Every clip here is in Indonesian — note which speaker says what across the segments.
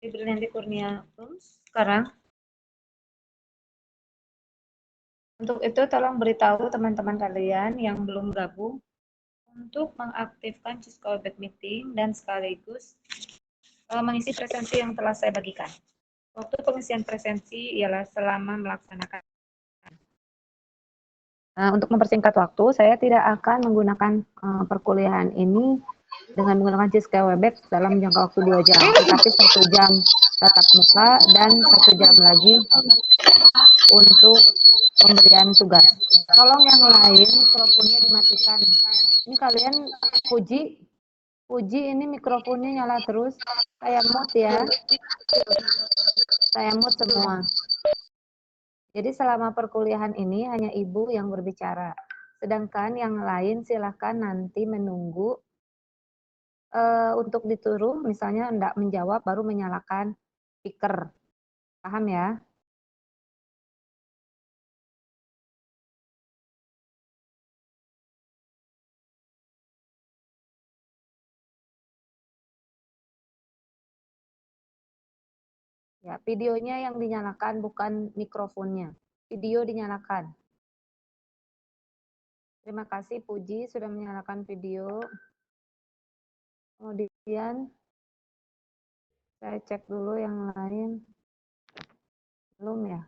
Speaker 1: Nanti Kurnia sekarang. Untuk itu tolong beritahu teman-teman kalian yang belum gabung untuk mengaktifkan Cisco Web Meeting dan sekaligus mengisi presensi yang telah saya bagikan. Waktu pengisian presensi ialah selama melaksanakan. Untuk mempersingkat waktu, saya tidak akan menggunakan perkuliahan ini dengan menggunakan Cisco Webex dalam jangka waktu 2 jam, tetapi 1 jam tatap muka dan 1 jam lagi untuk pemberian tugas. Tolong yang lain mikrofonnya dimatikan. Ini kalian Puji ini mikrofonnya nyala terus. Saya mute ya. Saya mute semua. Jadi selama perkuliahan ini hanya Ibu yang berbicara. Sedangkan yang lain silahkan nanti menunggu untuk dituruh, misalnya enggak menjawab baru menyalakan speaker. Paham ya? Ya, videonya yang dinyalakan bukan mikrofonnya. Video dinyalakan. Terima kasih Puji sudah menyalakan video. Kemudian saya cek dulu yang lain. Belum ya?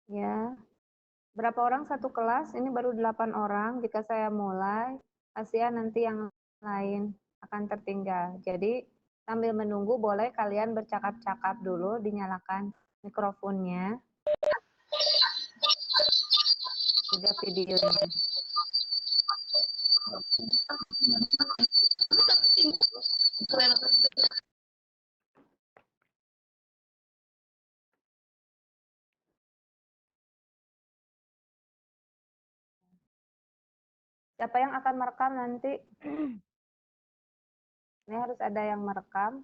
Speaker 1: Ya. Berapa orang satu kelas? Ini baru 8 orang. Jika saya mulai, kasihan nanti yang lain akan tertinggal. Jadi sambil menunggu boleh kalian bercakap-cakap dulu, dinyalakan mikrofonnya, juga videonya. Siapa yang akan merekam nanti? Ini harus ada yang merekam.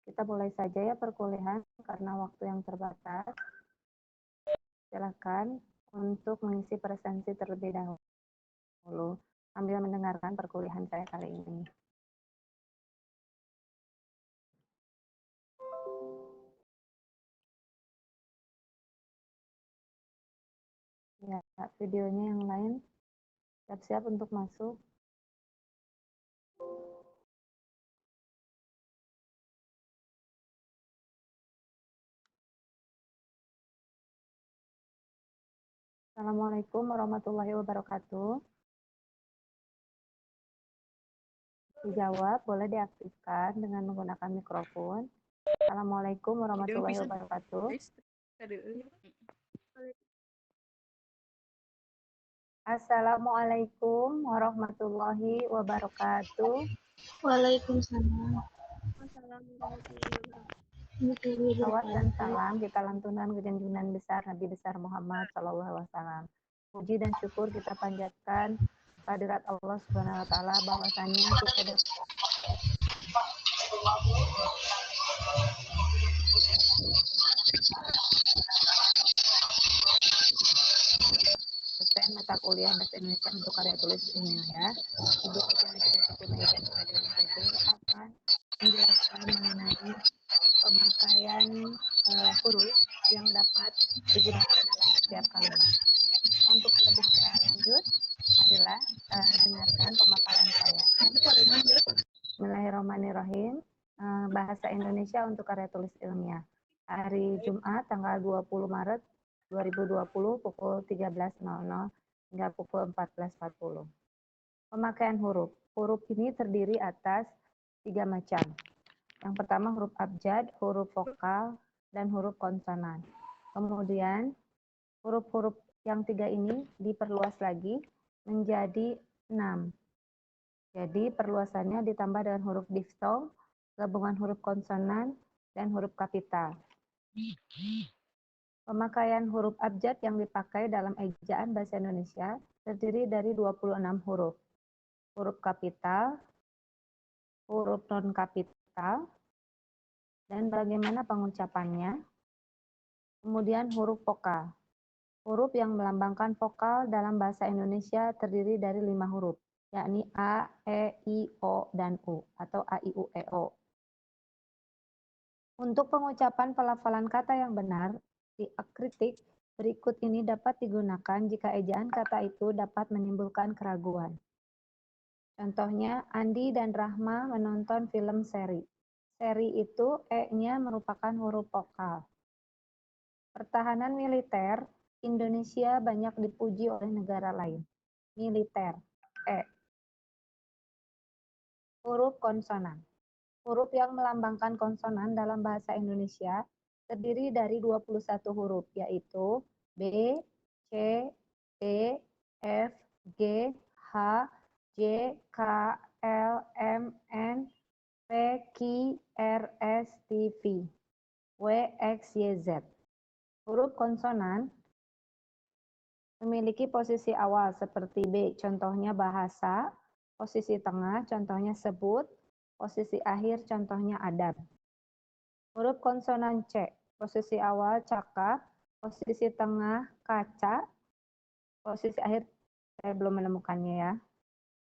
Speaker 1: Kita mulai saja ya perkuliahan karena waktu yang terbatas. Silakan untuk mengisi presensi terlebih dahulu sambil mendengarkan perkuliahan saya kali ini. Ya, videonya yang lain siap-siap untuk masuk. Assalamualaikum warahmatullahi wabarakatuh. Dijawab, boleh diaktifkan dengan menggunakan mikrofon. Assalamualaikum warahmatullahi wabarakatuh. Assalamualaikum warahmatullahi wabarakatuh.
Speaker 2: Waalaikumsalam.
Speaker 1: Salawat dan salam kita lantunkan ke junjungan besar Nabi besar Muhammad Sallallahu Alaihi Wasallam. Puji dan syukur kita panjatkan kehadirat Allah Subhanahu Wa Taala bahwasanya kita dapat mata kuliah bahasa Indonesia untuk karya tulis ini ya. Ibu yang kita sempurna dan akan menjelaskan mengenai pemakaian huruf yang dapat digunakan dalam setiap kalimat. Untuk lebih lanjut adalah dengarkan pemaparan saya. Bismillahirrahmanirrahim. Bahasa Indonesia untuk karya tulis ilmiah. hari Jumat tanggal 20 Maret 2020 pukul 13.00 hingga pukul 14.40. Pemakaian huruf. Huruf ini terdiri atas 3 macam. Yang pertama huruf abjad, huruf vokal, dan huruf konsonan. Kemudian huruf-huruf yang 3 ini diperluas lagi menjadi 6. Jadi perluasannya ditambah dengan huruf diftong, gabungan huruf konsonan, dan huruf kapital. Pemakaian huruf abjad yang dipakai dalam ejaan bahasa Indonesia terdiri dari 26 huruf. Huruf kapital, huruf non-kapital, dan bagaimana pengucapannya. Kemudian huruf vokal. Huruf yang melambangkan vokal dalam bahasa Indonesia terdiri dari 5 huruf, yakni A, E, I, O, dan U, atau A, I, U, E, O. Untuk pengucapan pelafalan kata yang benar, diakritik berikut ini dapat digunakan jika ejaan kata itu dapat menimbulkan keraguan. Contohnya, Andi dan Rahma menonton film seri. Seri itu E-nya merupakan huruf vokal. Pertahanan militer, Indonesia banyak dipuji oleh negara lain. Militer, E. Huruf konsonan. Huruf yang melambangkan konsonan dalam bahasa Indonesia terdiri dari 21 huruf, yaitu B, C, D, F, G, H, J, K, L, M, N, P, Q, R, S, T, V, W, X, Y, Z. Huruf konsonan memiliki posisi awal seperti B, contohnya bahasa, posisi tengah, contohnya sebut, posisi akhir, contohnya adab. Huruf konsonan C, posisi awal cakap, posisi tengah kaca, posisi akhir saya belum menemukannya ya.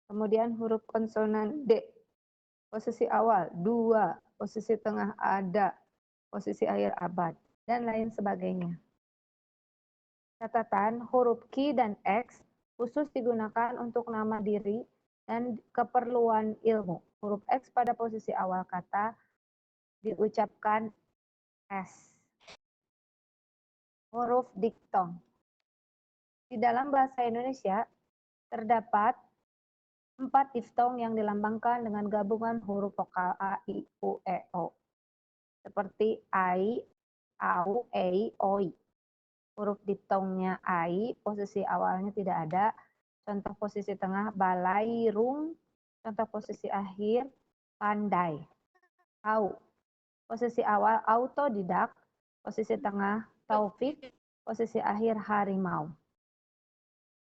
Speaker 1: Kemudian huruf konsonan D, posisi awal dua, posisi tengah ada, posisi akhir abad, dan lain sebagainya. Catatan, huruf Q dan X khusus digunakan untuk nama diri dan keperluan ilmu. Huruf X pada posisi awal kata diucapkan S. Huruf diftong. Di dalam bahasa Indonesia terdapat 4 diftong yang dilambangkan dengan gabungan huruf vokal A, I, U, E, O. Seperti ai, au, ei, oi. Huruf diftongnya ai, posisi awalnya tidak ada. Contoh posisi tengah balairung. Contoh posisi akhir pandai. Au. Posisi awal autodidak. Posisi tengah taufik. Posisi akhir harimau.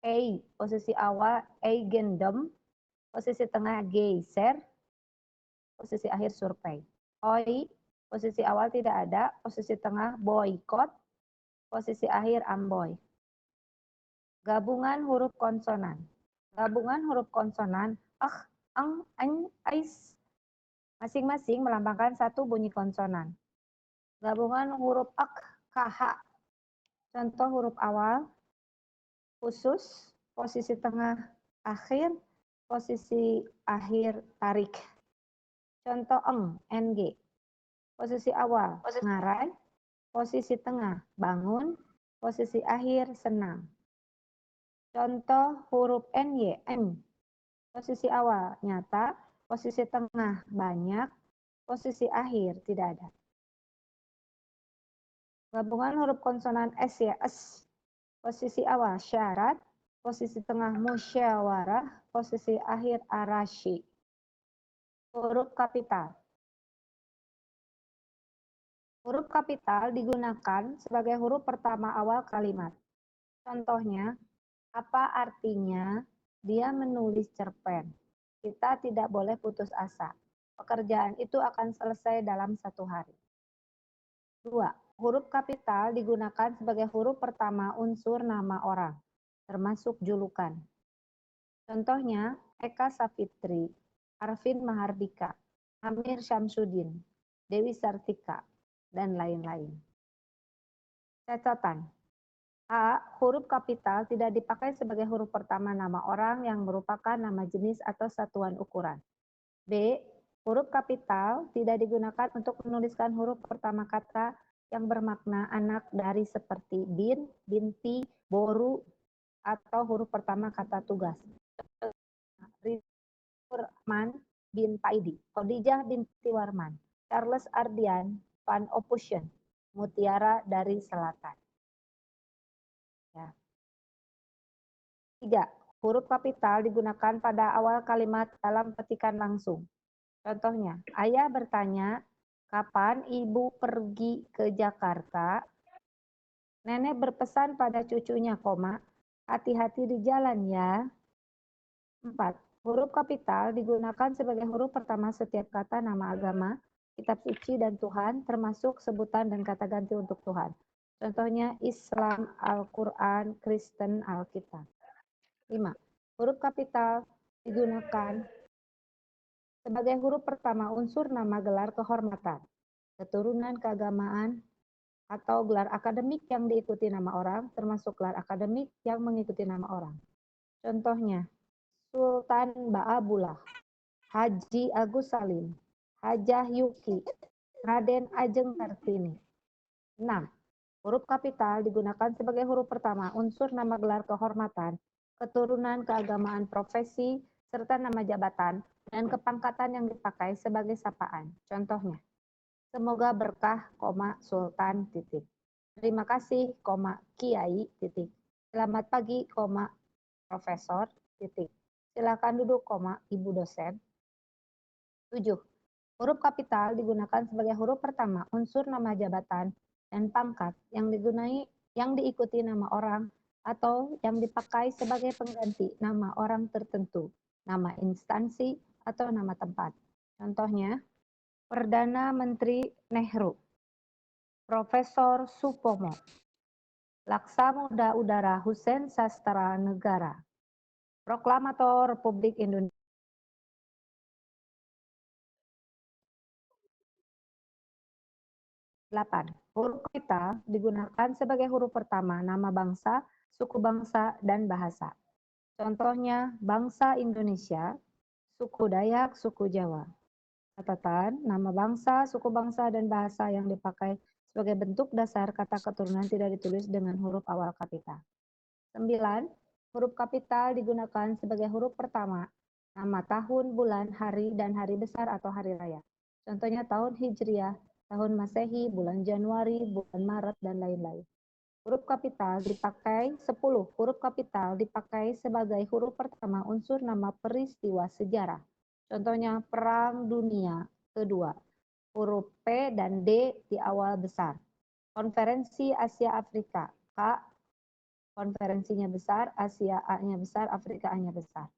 Speaker 1: Ei. Posisi awal eigendom. Posisi tengah geyser. Posisi akhir survei. Oi. Posisi awal tidak ada. Posisi tengah boykot. Posisi akhir amboy. Gabungan huruf konsonan. Gabungan huruf konsonan ang, ais. Masing-masing melambangkan satu bunyi konsonan. Gabungan huruf kh. Contoh huruf awal khusus, posisi tengah akhir, posisi akhir tarik. Contoh ng. Posisi awal ngarai, posisi tengah bangun, posisi akhir senang. Contoh huruf ny, posisi awal nyata, posisi tengah banyak, posisi akhir tidak ada. Gabungan huruf konsonan s ya, s. Posisi awal syarat, posisi tengah musyawarah, posisi akhir arashi. Huruf kapital. Huruf kapital digunakan sebagai huruf pertama awal kalimat. Contohnya, apa artinya dia menulis cerpen? Kita tidak boleh putus asa. Pekerjaan itu akan selesai dalam 1 hari. 2. Huruf kapital digunakan sebagai huruf pertama unsur nama orang, termasuk julukan. Contohnya, Eka Safitri, Arvin Mahardika, Amir Syamsuddin, Dewi Sartika, dan lain-lain. Catatan. A. Huruf kapital tidak dipakai sebagai huruf pertama nama orang yang merupakan nama jenis atau satuan ukuran. B. Huruf kapital tidak digunakan untuk menuliskan huruf pertama kata yang bermakna anak dari seperti bin, binti, boru, atau huruf pertama kata tugas. Warman bin Paidi, Khadijah binti Warman, Charles Ardian Van Opushen, Mutiara dari Selatan. Ya. 3. Huruf kapital digunakan pada awal kalimat dalam petikan langsung. Contohnya, ayah bertanya, kapan ibu pergi ke Jakarta? Nenek berpesan pada cucunya, hati-hati di jalan ya. 4. Huruf kapital digunakan sebagai huruf pertama setiap kata nama agama, kitab suci, dan Tuhan, termasuk sebutan dan kata ganti untuk Tuhan. Contohnya Islam, Al-Quran, Kristen, Alkitab. 5. Huruf kapital digunakan sebagai huruf pertama unsur nama gelar kehormatan, keturunan keagamaan, atau gelar akademik yang diikuti nama orang, termasuk gelar akademik yang mengikuti nama orang. Contohnya, Sultan Ba'abullah, Haji Agus Salim, Hajah Yuki, Raden Ajeng Kartini. 6. Huruf kapital digunakan sebagai huruf pertama unsur nama gelar kehormatan, keturunan keagamaan profesi, serta nama jabatan, dan kepangkatan yang dipakai sebagai sapaan. Contohnya, semoga berkah, Sultan, titik. Terima kasih, Kiai, titik. Selamat pagi, Profesor, titik. Silakan duduk, Ibu dosen. 7. Huruf kapital digunakan sebagai huruf pertama unsur nama jabatan dan pangkat yang diikuti nama orang atau yang dipakai sebagai pengganti nama orang tertentu, nama instansi, atau nama tempat. Contohnya, Perdana Menteri Nehru, Profesor Supomo, Laksamana Udara Hussein Sastra Negara, Proklamator Republik Indonesia. 8. Huruf kapital digunakan sebagai huruf pertama nama bangsa, suku bangsa, dan bahasa. Contohnya bangsa Indonesia, suku Dayak, suku Jawa. Catatan, nama bangsa, suku bangsa, dan bahasa yang dipakai sebagai bentuk dasar kata keturunan tidak ditulis dengan huruf awal kapital. 9. Huruf kapital digunakan sebagai huruf pertama nama tahun, bulan, hari, dan hari besar atau hari raya. Contohnya tahun Hijriah, tahun Masehi, bulan Januari, bulan Maret, dan lain-lain. Huruf kapital dipakai 10. Huruf kapital dipakai sebagai huruf pertama unsur nama peristiwa sejarah. Contohnya Perang Dunia Kedua. Huruf P dan D di awal besar. Konferensi Asia Afrika. K. Konferensinya besar, Asia A-nya besar, Afrika A-nya besar.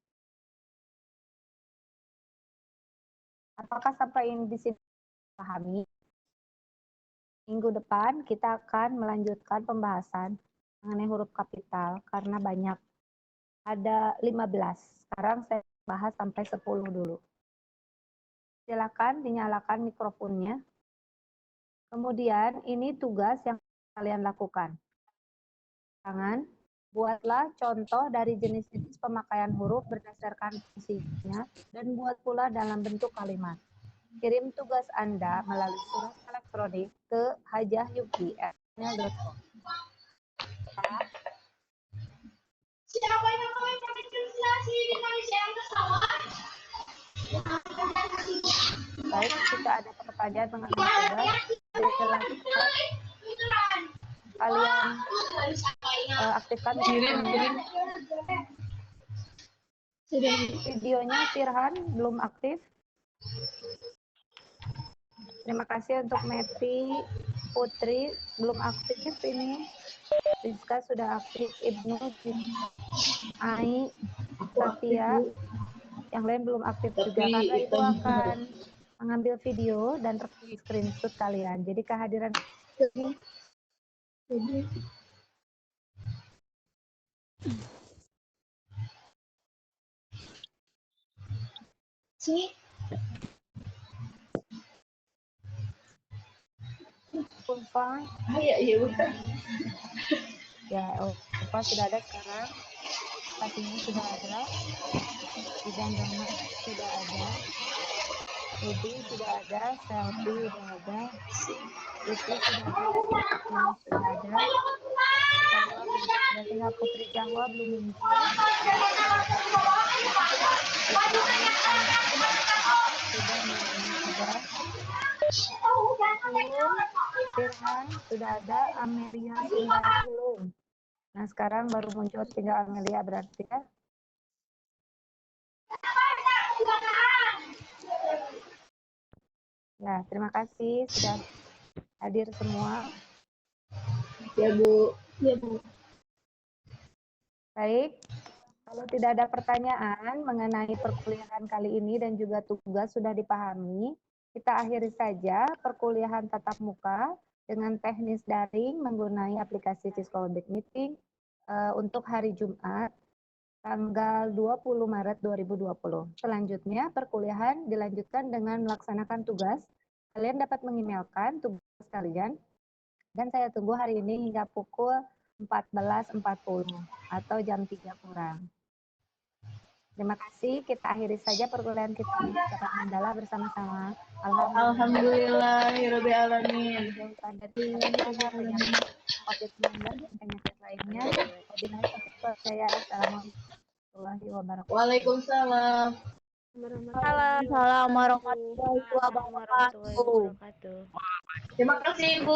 Speaker 1: Apakah sampai ini bisa dipahami? Minggu depan kita akan melanjutkan pembahasan mengenai huruf kapital karena banyak. Ada 15. Sekarang saya bahas sampai 10 dulu. Silakan dinyalakan mikrofonnya. Kemudian ini tugas yang kalian lakukan. Jangan buatlah contoh dari jenis-jenis pemakaian huruf berdasarkan fungsinya dan buat pula dalam bentuk kalimat. Kirim tugas Anda melalui surat elektronik ke hajahyuki@gmail.com.
Speaker 2: Siapa yang mau translasi di Malaysia yang kesalahan?
Speaker 1: Baik, jika ada pertanyaan mengenai tugas, silakan kalian aktifkan mikrofonnya. Videonya Firhan belum aktif. Terima kasih untuk Meti, Putri belum aktif ini. Rizka sudah aktif, Ibnu, Ai, Satia, yang lain belum aktif juga karena itu akan mengambil video dan screenshot kalian. Jadi kehadiran Ulfa, ya Ulfa sudah ada sekarang, Fatihnya sudah ada, Idan Rahmat sudah ada. Ruby sudah ada, Selfie udah ada, Putri sudah ada, Siti sudah ada, Jahwa sudah tinggal Putri Jahwa belum muncul. Ibrahim sudah, Melani sudah, belum, Firhan sudah ada, Amelia Sundara belum. Nah sekarang baru muncul tinggal Amelia berarti ya. Ya, terima kasih sudah hadir semua.
Speaker 2: Ya, Bu. Ya, Bu.
Speaker 1: Baik, kalau tidak ada pertanyaan mengenai perkuliahan kali ini dan juga tugas sudah dipahami, kita akhiri saja perkuliahan tatap muka dengan teknis daring menggunakan aplikasi Cisco Webex Meeting untuk hari Jumat, tanggal 20 Maret 2020. Selanjutnya, perkuliahan dilanjutkan dengan melaksanakan tugas. Kalian dapat mengemailkan tugas kalian, dan saya tunggu hari ini hingga pukul 14.40 atau jam 3 kurang. Terima kasih, kita akhiri saja perkuliahan kita dengan ucapan hamdalah bersama-sama.
Speaker 2: Alhamdulillahirabbil alamin.
Speaker 1: Penyakit COVID-19 dan penyakit lainnya. Wabillahi taufiq wal hidayah. Assalamualaikum warahmatullahi wabarakatuh.
Speaker 2: Waalaikumsalam.
Speaker 3: Assalamualaikum warahmatullahi wabarakatuh.
Speaker 2: Terima kasih, Ibu.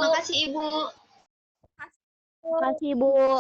Speaker 3: Terima kasih, Bu.